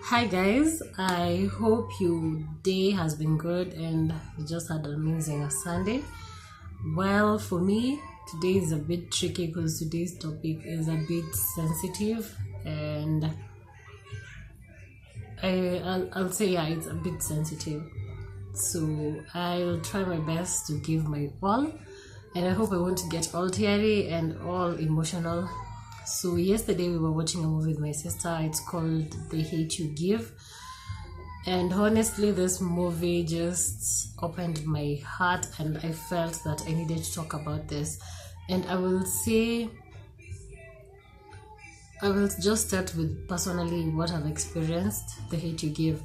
Hi guys, I hope your day has been good and you just had an amazing Sunday. Well, for me, today is a bit tricky because today's topic is a bit sensitive, and I'll say it's a bit sensitive. So I'll try my best to give my all, and I hope I won't get all teary and all emotional. So yesterday we were watching a movie with my sister. It's called The Hate You Give, and honestly this movie just opened my heart, and I felt that I needed to talk about this. And I will just start with personally what I've experienced. The Hate You Give.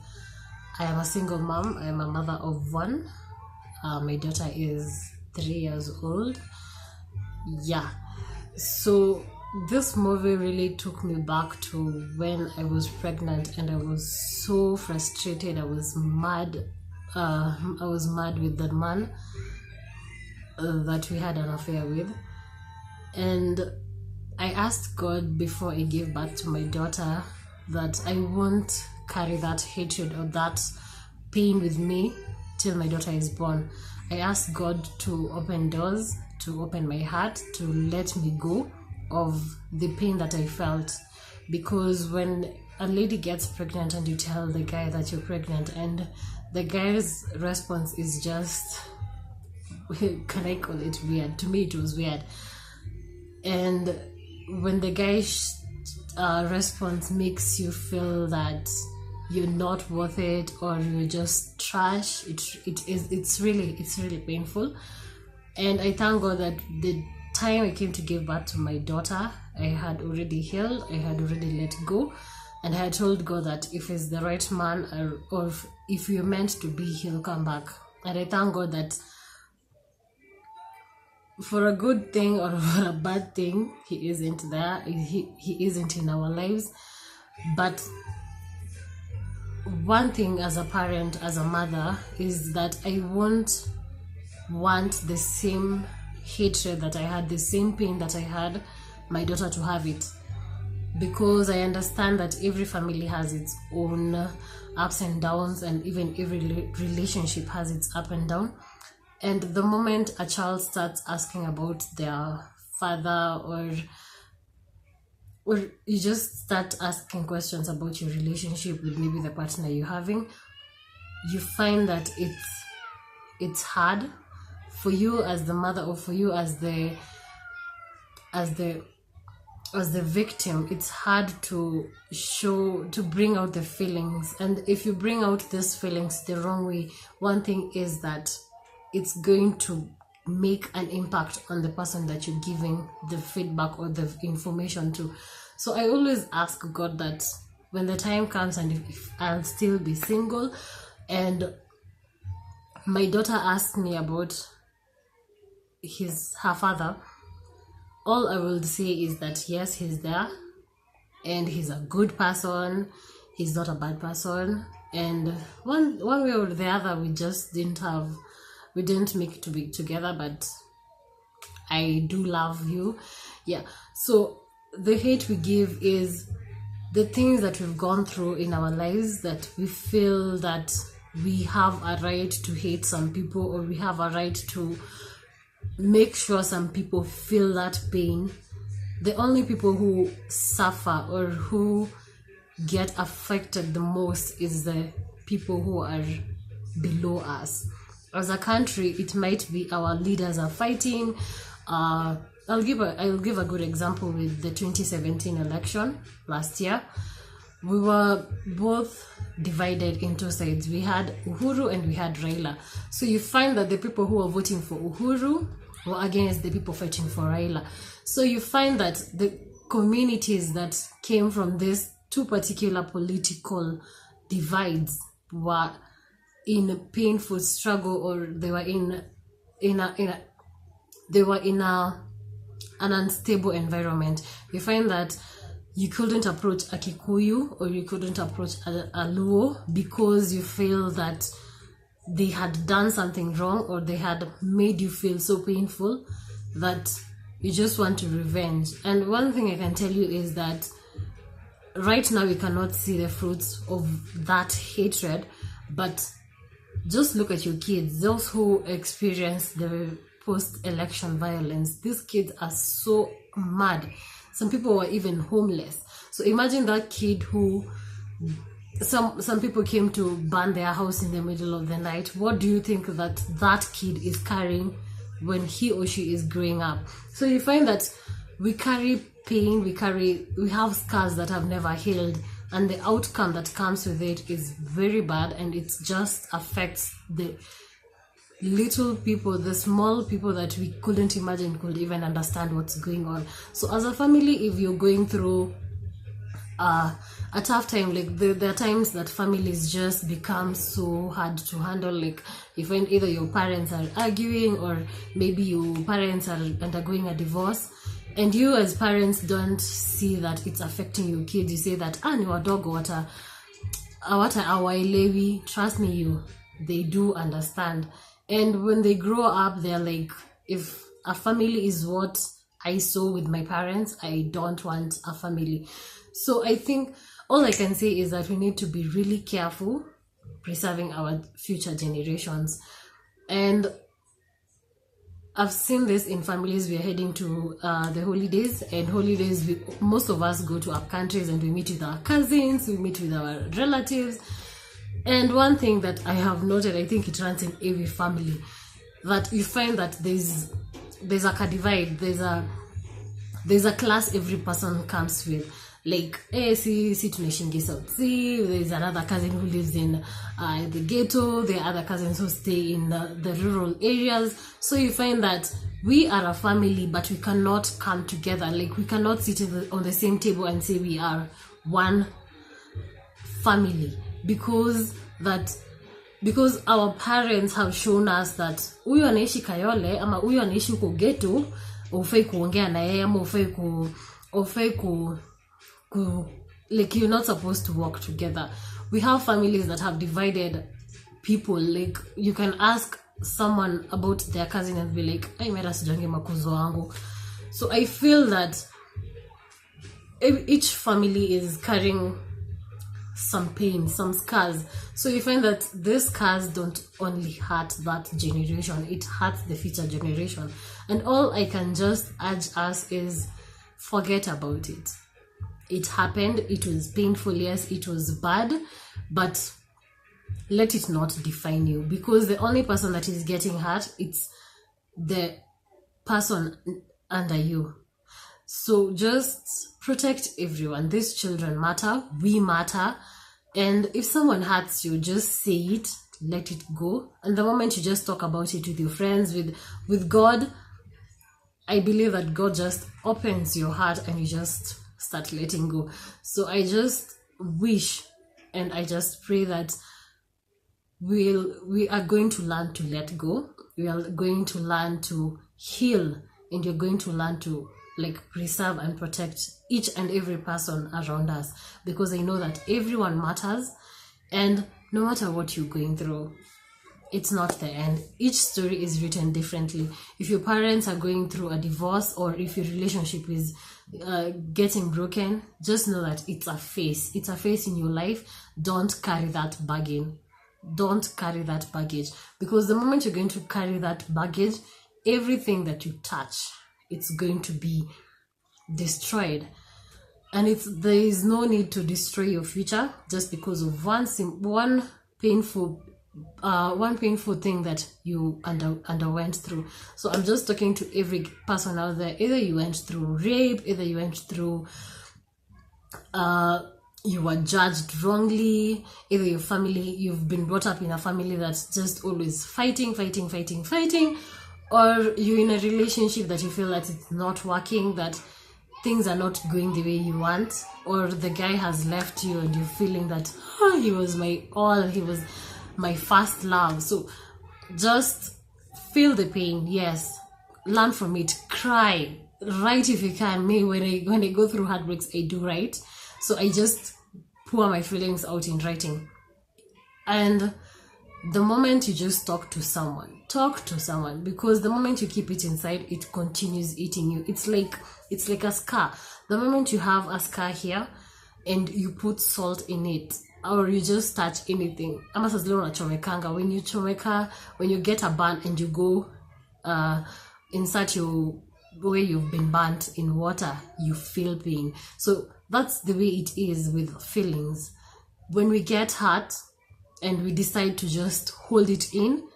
I am a single mom. I am a mother of one. My daughter is 3 years old. Yeah, so this movie really took me back to when I was pregnant, and I was so frustrated. I was mad. I was mad with the man that we had an affair with, and I asked God before I gave birth to my daughter that I won't carry that hatred or that pain with me till my daughter is born. I asked God to open doors, to open my heart, to let me go of the pain that I felt. Because when a lady gets pregnant and you tell the guy that you're pregnant, and the guy's response is just can I call it weird? To me it was weird. And when the guy's response makes you feel that you're not worth it or you're just trash, it's really painful. And I thank God that the time I came to give birth to my daughter, I had already healed, I had already let go, and I had told God that if it's the right man, or if you're meant to be, he'll come back. And I thank God that for a good thing or for a bad thing, he isn't there. He isn't in our lives. But one thing as a parent, as a mother, is that I won't want the same hatred that I had, the same pain that I had, my daughter to have it. Because I understand that every family has its own ups and downs, and even every relationship has its up and down. And the moment a child starts asking about their father, or you just start asking questions about your relationship with maybe the partner you're having, you find that it's hard for you as the mother, or for you as the victim. It's hard to bring out the feelings. And if you bring out these feelings the wrong way, one thing is that it's going to make an impact on the person that you're giving the feedback or the information to. So I always ask God that when the time comes, and if I'll still be single, and my daughter asks me about her father, all I will say is that yes, he's there, and he's a good person, he's not a bad person. And one way or the other, we didn't make it to be together, but I do love you. Yeah. So the hate we give is the things that we've gone through in our lives, that we feel that we have a right to hate some people, or we have a right to make sure some people feel that pain. The only people who suffer or who get affected the most is the people who are below us. As a country, it might be our leaders are fighting. I'll give a good example with the 2017 election last year. We were both divided into sides. We had Uhuru and we had Raila. So you find that the people who are voting for Uhuru were against the people fighting for Raila. So you find that the communities that came from these two particular political divides were in a painful struggle, or they were in an unstable environment. You find that you couldn't approach a Kikuyu or you couldn't approach a Luo because you feel that they had done something wrong, or they had made you feel so painful that you just want to revenge. And one thing I can tell you is that right now we cannot see the fruits of that hatred, but just look at your kids, those who experience the post-election violence. These kids are so mad. Some people were even homeless. So imagine that kid who some people came to burn their house in the middle of the night. What do you think that kid is carrying when he or she is growing up? So you find that we carry pain, we have scars that have never healed, and the outcome that comes with it is very bad, and it just affects the little people, the small people that we couldn't imagine could even understand what's going on. So as a family, if you're going through a tough time, like there are times that families just become so hard to handle, like you find either your parents are arguing, or maybe your parents are undergoing a divorce, and you as parents don't see that it's affecting your kids. You say that ni wadogo wata awaelewi. Trust me, they do understand. And when they grow up, they're like, if a family is what I saw with my parents, I don't want a family. So I think all I can say is that we need to be really careful preserving our future generations. And I've seen this in families. We are heading to the holidays, and holidays, most of us go to our countries and we meet with our cousins, we meet with our relatives. And one thing that I have noted, I think it runs in every family, that you find that there's like a divide, there's a class every person comes with. Like, si tunaishingi South Sea, there's another cousin who lives in the ghetto, there are other cousins who stay in the rural areas. So you find that we are a family, but we cannot come together. Like, we cannot sit on the same table and say we are one family, because our parents have shown us that huyu anaishi Kayole ama huyu anaishi huko ghetto, ufai kuongea na yeye ama ufai ku like, you're not supposed to work together. We have families that have divided people. Like, you can ask someone about their cousin and be like, I mera sijange makuzo wangu. So I feel that each family is carrying some pain, some scars. So you find that these scars don't only hurt that generation, it hurts the future generation. And all I can just urge us is forget about it. It happened, it was painful, yes, it was bad, but let it not define you, because the only person that is getting hurt, it's the person under you. So just protect everyone. These children matter, we matter, and if someone hurts you, just say it, let it go. And the moment you just talk about it with your friends, with God, I believe that God just opens your heart and you just start letting go. So I just wish and I just pray that we are going to learn to let go. We are going to learn to heal, and you're going to learn to preserve and protect each and every person around us, because I know that everyone matters, and no matter what you're going through, it's not the end. Each story is written differently. If your parents are going through a divorce, or if your relationship is getting broken, just know that it's a phase. It's a phase in your life. Don't carry that baggage. Don't carry that baggage, because the moment you're going to carry that baggage, everything that you touch, it's going to be destroyed. And there is no need to destroy your future just because of one painful thing that you underwent through. So I'm just talking to every person out there. Either you went through rape, either you went through you were judged wrongly, either you've been brought up in a family that's just always fighting, or you're in a relationship that you feel that it's not working, that things are not going the way you want, or the guy has left you and you're feeling that he was my all, he was my first love. So just feel the pain, yes, learn from it, cry, write if you can. Me, when I go through heartbreaks, I do write. So I just pour my feelings out in writing. And the moment you just talk to someone, because the moment you keep it inside, it continues eating you. It's like a scar. The moment you have a scar here, and you put salt in it, or you just touch anything, ama saa zile unachomekanga, when you get a burn and you go insert your where you've been burnt in water, you feel pain. So that's the way it is with feelings. When we get hurt and we decide to just hold it in,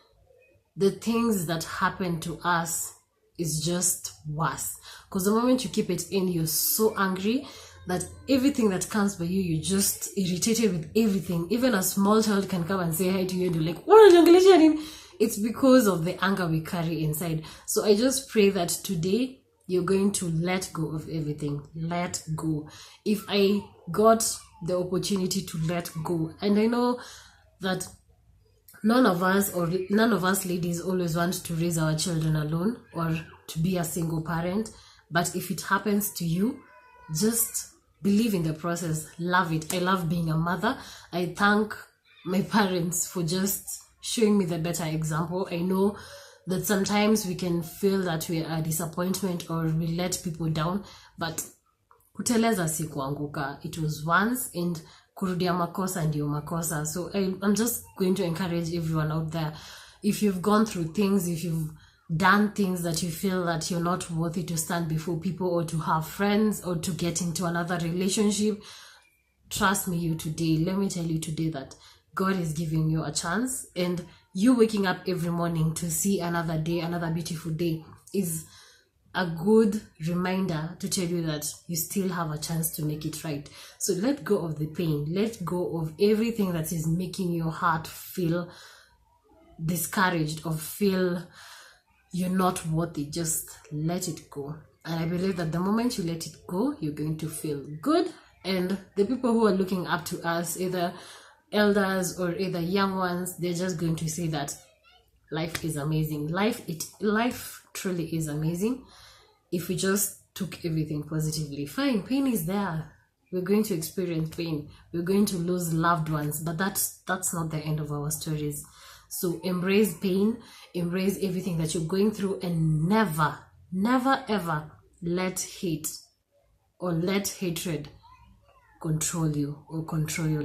the things that happen to us is just worse. Because the moment you keep it in, you're so angry that everything that comes by you, you're just irritated with everything. Even a small child can come and say hi to you and you're like, what are you doing? It's because of the anger we carry inside. So I just pray that today you're going to let go of everything. Let go. If I got the opportunity to let go, and I know that none of us ladies always want to raise our children alone or to be a single parent, but if it happens to you, just believe in the process. Love it. I love being a mother. I thank my parents for just showing me the better example. I know that sometimes we can feel that we are a disappointment or we let people down, but kuteleza si kuanguka. It was once, and kurudia makosa ndio makosa. So I'm just going to encourage everyone out there, if you've gone through things, if you've done things that you feel that you're not worthy to stand before people or to have friends or to get into another relationship, trust me, let me tell you today that God is giving you a chance, and you waking up every morning to see another day, another beautiful day, is a good reminder to tell you that you still have a chance to make it right. So let go of the pain. Let go of everything that is making your heart feel discouraged or feel you're not worthy. Just let it go. And I believe that the moment you let it go, you're going to feel good. And the people who are looking up to us, either elders or either young ones, they're just going to say that life is amazing. Life truly is amazing if we just took everything positively. Fine, pain is there. We're going to experience pain. We're going to lose loved ones, but that's not the end of our stories. So embrace pain, embrace everything that you're going through, and never ever let hate or let hatred control you or control your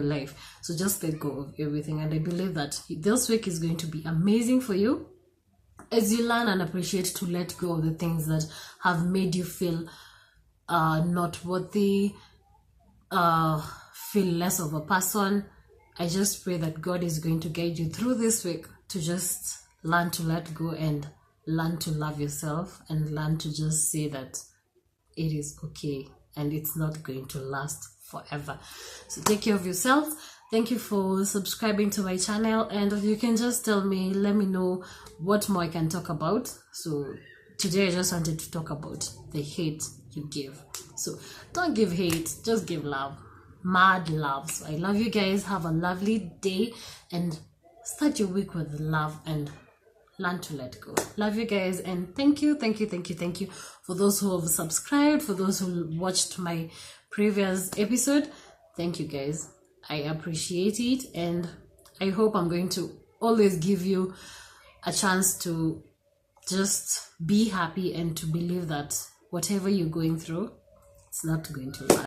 life. So just let go of everything, and I believe that this week is going to be amazing for you as you learn and appreciate to let go of the things that have made you feel not worthy, feel less of a person. I just pray that God is going to guide you through this week to just learn to let go and learn to love yourself and learn to just say that it is okay and it's not going to last forever. So take care of yourself. Thank you for subscribing to my channel, and you can just let me know what more I can talk about. So today I just wanted to talk about the hate you give. So don't give hate, just give love. Mad love. So I love you guys. Have a lovely day and start your week with love and learn to let go. Love you guys, and thank you for those who have subscribed, for those who watched my previous episode. Thank you guys. I appreciate it, and I hope I'm going to always give you a chance to just be happy and to believe that whatever you're going through, it's not going to last.